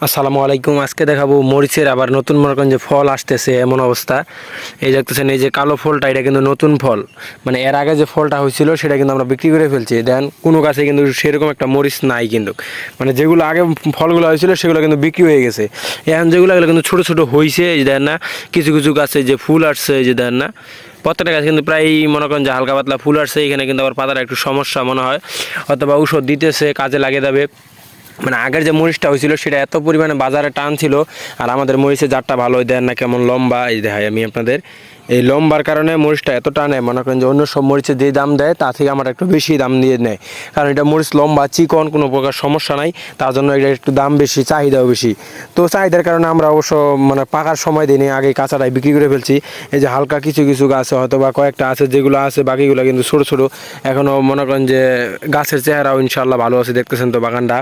আসসালামু আলাইকুম। আজকে দেখাবো মরিচের আবার নতুন মনে করেন যে ফল আসতেছে এমন অবস্থা। এই দেখতেছেন এই যে কালো ফলটা, এটা কিন্তু নতুন ফল। মানে এর আগে যে ফলটা হয়েছিল সেটা কিন্তু আমরা বিক্রি করে ফেলছি। দেন কোনো গাছে কিন্তু সেরকম একটা মরিচ নাই কিন্তু, মানে যেগুলো আগে ফলগুলো হয়েছিল সেগুলো কিন্তু বিক্রি হয়ে গেছে। এখন যেগুলো কিন্তু ছোটো ছোটো হয়েছে, এই যে দেন না, কিছু কিছু গাছে যে ফুল আসছে, এই যে দেন না, প্রত্যেকটা গাছ কিন্তু প্রায় মনে করেন যে হালকা পাতলা ফুল আসছে। এখানে কিন্তু আবার পাতার একটু সমস্যা মনে হয়, অথবা ঔষধ দিতেছে, কাজে লাগে যাবে। মানে আগের যে মরিচটা হয়েছিল সেটা এত পরিমাণে বাজারে টান ছিল, আর আমাদের মরিচের জাতটা ভালো দেন না, কেমন লম্বা এই দেখাই আমি আপনাদের। এই লম্বার কারণে মরিচটা এত টানে, মনে করেন যে অন্য সব মরিচের যে দাম দেয় তা থেকে আমার একটু বেশি দাম দিয়ে নেয়, কারণ এটা মরিচ লম্বা চিকন, কোনো প্রকার সমস্যা নাই, তার জন্য এটা একটু দাম বেশি, চাহিদাও বেশি। তো চাহিদার কারণে আমরা অবশ্য মানে পাকার সময় দিই আগে কাঁচাটাই বিক্রি করে ফেলছি। এই যে হালকা কিছু কিছু গাছ হয়তো বা কয়েকটা আছে যেগুলো আছে, বাকিগুলো কিন্তু ছোটো ছোটো এখনও মনে করেন যে গাছের চেহারাও ইনশাল্লাহ ভালো আছে, দেখতেছেন তো বাগানটা।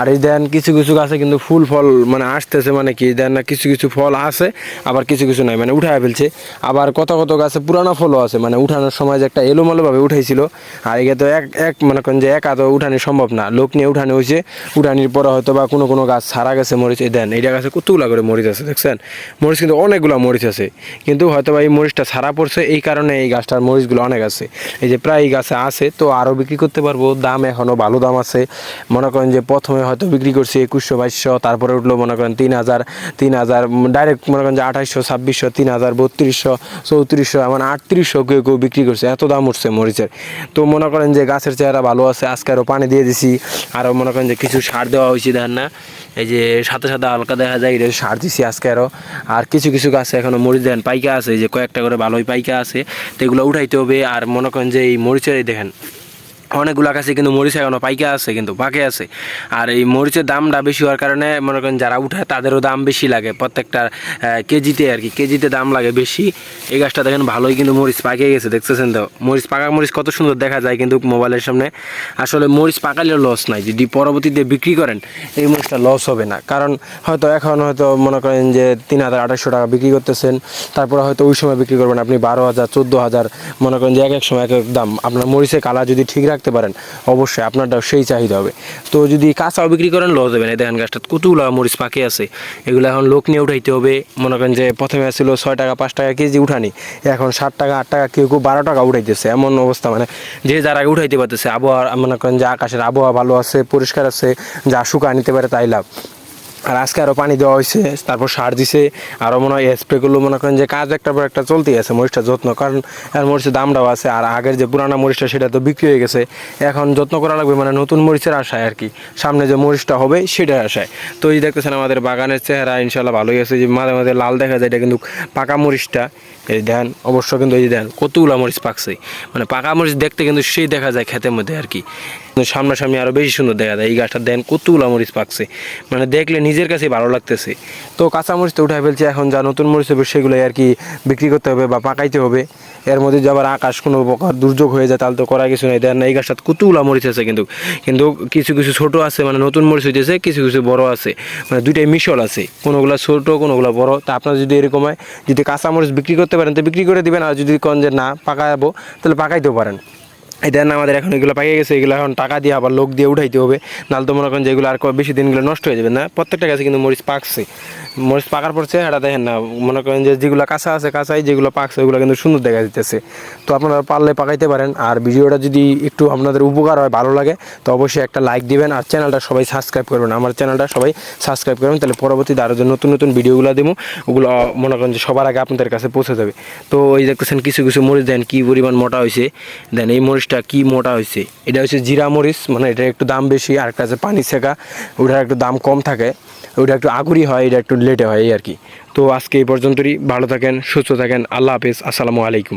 আর এই দেন কিছু কিছু গাছে কিন্তু ফুল ফল মানে আসতেছে, মানে কি দেন না, কিছু কিছু ফল আছে আবার কিছু কিছু নাই, মানে উঠায় ফেলছে। আবার কত কত গাছে পুরানো ফলও আছে, মানে উঠানোর সময় যে একটা এলোমেলোভাবে উঠাইছিল। আর একে তো এক এক মনে করেন যে একা তো উঠানি সম্ভব না, লোক নিয়ে উঠানো হয়েছে। উঠানির পরে হয়তো বা কোনো কোনো গাছ ছাড়া গেছে মরিচ। এই দেন এইটা গাছে কতগুলা করে মরিচ আছে, দেখছেন? মরিচ কিন্তু অনেকগুলো মরিচ আছে, কিন্তু হয়তো বা এই মরিচটা ছাড়া পড়ছে, এই কারণে এই গাছটার মরিচগুলো অনেক আছে। এই যে প্রায় গাছে আছে, তো আরও বিক্রি করতে পারবো, দাম এখনও ভালো দাম আছে। মনে করেন যে প্রথমে হয়তো বিক্রি করছি 2100-2200, তারপরে উঠলো মনে করেন 3000 ডাইরেক্ট মনে করেন যে 2800-2600, 3000, 3200, 3400, এমন 3800 কেউ কেউ বিক্রি করছে, এত দাম উঠছে মরিচের। তো মনে করেন যে গাছের চেহারা ভালো আছে। আজকে আরও পানি দিয়ে দিছি, আরও মনে করেন যে কিছু সার দেওয়া হয়েছে, দেখেন না, এই যে সাথে সাথে হালকা দেখা যায়, এটা সার দিছি আজকে আরও। আর কিছু কিছু গাছে এখনও মরিচ দেন পাইকা আছে, যে কয়েকটা করে ভালোই পাইকা আছে, তো এগুলো উঠাইতে হবে। আর মনে করেন যে এই মরিচের দেখেন অনেকগুলো গাছে কিন্তু মরিচ এখনও পাইকা আছে, কিন্তু পাকে আছে। আর এই মরিচের দামটা বেশি হওয়ার কারণে মনে করেন যারা উঠায় তাদেরও দাম বেশি লাগে, প্রত্যেকটা কেজিতে আর কি, কেজিতে দাম লাগে বেশি। এই গাছটা দেখেন ভালোই কিন্তু মরিচ পাকে গেছে, দেখতেছেন তো মরিচ, পাকা মরিচ কত সুন্দর দেখা যায় কিন্তু মোবাইলের সামনে। আসলে মরিচ পাকালেও লস নাই, যদি পরবর্তীতে বিক্রি করেন এই মরিচটা লস হবে না, কারণ হয়তো এখন হয়তো মনে করেন যে 3800 টাকা বিক্রি করতেছেন, তারপরে হয়তো ওই সময় বিক্রি করবেন আপনি 12,000, 14,000, মনে করেন যে এক এক সময় এক এক দাম। আপনার মরিচের কালার যদি ঠিক রাখতে পারেন অবশ্যই আপনারটাও সেই চাহিদা হবে। তো যদি কাঁচাও বিক্রি করেন লস দেবেন। এই দেখেন গাছটা কতগুলো মরিচ পাকে আছে, এগুলো এখন লোক নিয়ে উঠাইতে হবে। মনে করেন যে প্রথমে ছিল 6 টাকা 5 টাকা কেজি উঠানি, এখন 7 টাকা 8 টাকা, কেউ কেউ 12 টাকা উঠাইতেছে, এমন অবস্থা। মানে যে যার আগে উঠাইতে পারতেছে, আবহাওয়া মনে করেন যে আকাশের আবহাওয়া ভালো আছে, পরিষ্কার আছে, যা শুকা নিতে পারে তাই লাভ। আর আজকে আরও পানি দেওয়া হয়েছে, তারপর সার দিছে, আরও মনে হয় স্প্রেগুলো মনে করেন যে কাজ একটার পর একটা চলতেই আছে মরিচটা যত্ন, কারণ এর মরিচের দামটাও আছে। আর আগের যে পুরানা মরিচটা সেটা তো বিক্রি হয়ে গেছে, এখন যত্ন করা লাগবে, মানে নতুন মরিচের আশায় আর কি, সামনে যে মরিচটা হবে সেটার আশায়। তো এই দেখতেছেন আমাদের বাগানের চেহারা ইনশাল্লাহ ভালোই আছে, যে মাঝে মাঝে লাল দেখা যায়, এটা কিন্তু পাকা মরিচটা। এই দেন অবশ্য কিন্তু এই যে দেন কতগুলো মরিচ পাকছে, মানে পাকা মরিচ দেখতে কিন্তু সেই দেখা যায় ক্ষেতের মধ্যে আর কি, সামনাসামনি আরও বেশি সুন্দর দেখা যায়। এই গাছটা দেন কতগুলো মরিচ পাকছে, মানে দেখলে নিজের কাছে ভালো লাগতেছে। তো কাঁচা মরিচ তো উঠাই ফেলছে, এখন যা নতুন মরিচ হবে সেগুলোই আর কি বিক্রি করতে হবে বা পাকাইতে হবে। এর মধ্যে যে আবার আকাশ কোনো প্রকার দুর্যোগ হয়ে যায় তাহলে তো করা কিছু নেই। দেন এই গাছটা কতগুলো মরিচ আছে, কিন্তু কিন্তু কিছু কিছু ছোটো আছে, মানে নতুন মরিচ হইতেছে, কিছু কিছু বড় আছে, মানে দুইটাই মিশল আছে, কোনোগুলো ছোটো কোনোগুলো বড়। তা আপনার যদি এরকম হয়, যদি কাঁচা মরিচ বিক্রি করতে পারেন তো বিক্রি করে দিবেন, আর যদি কোন যে না পাকাবো তাহলে পাকাইতেও পারেন। এটা না আমাদের এখন এগুলো পাইয়ে গেছে, এগুলো এখন টাকা দিয়ে আবার লোক দিয়ে উঠাইতে হবে, নাহলে তো মনে করেন যে এগুলো আর বেশি দিনগুলো নষ্ট হয়ে যাবে না। প্রত্যেকটা গাছে কিন্তু মরিচ পাকছে, মরিচ পাকার পর চেহারা দেখেন না, মনে করেন যে যেগুলো কাঁচা আছে কাঁচাই, যেগুলো পাকছে ওগুলো কিন্তু সুন্দর দেখা দিতেছে। তো আপনারা পারলে পাকাইতে পারেন। আর ভিডিওটা যদি একটু আপনাদের উপকার হয়, ভালো লাগে, তো অবশ্যই একটা লাইক দিবেন, আর চ্যানেলটা সবাই সাবস্ক্রাইব করবেন, আমার চ্যানেলটা সবাই সাবস্ক্রাইব করবেন, তাহলে পরবর্তীতে আরও যে নতুন নতুন ভিডিওগুলো দেবো ওগুলো মনে করেন যে সবার আগে আপনাদের কাছে পৌঁছে যাবে। তো এই দেখতেছেন কিছু কিছু মরিচ দেন কী পরিমাণ মোটা হয়েছে, দেন এই মরিচটা কী মোটা হয়েছে, এটা হচ্ছে জিরা মরিচ, মানে এটা একটু দাম বেশি। আর একটা আছে পানি ছেঁকা, ওটার একটু দাম কম থাকে, ওটা একটু আগুরি হয়, এটা একটু লেটে হয় এই আর কি। তো আজকে এই পর্যন্তই, ভালো থাকেন, সুস্থ থাকেন, আল্লাহ হাফেজ, আসসালামু আলাইকুম।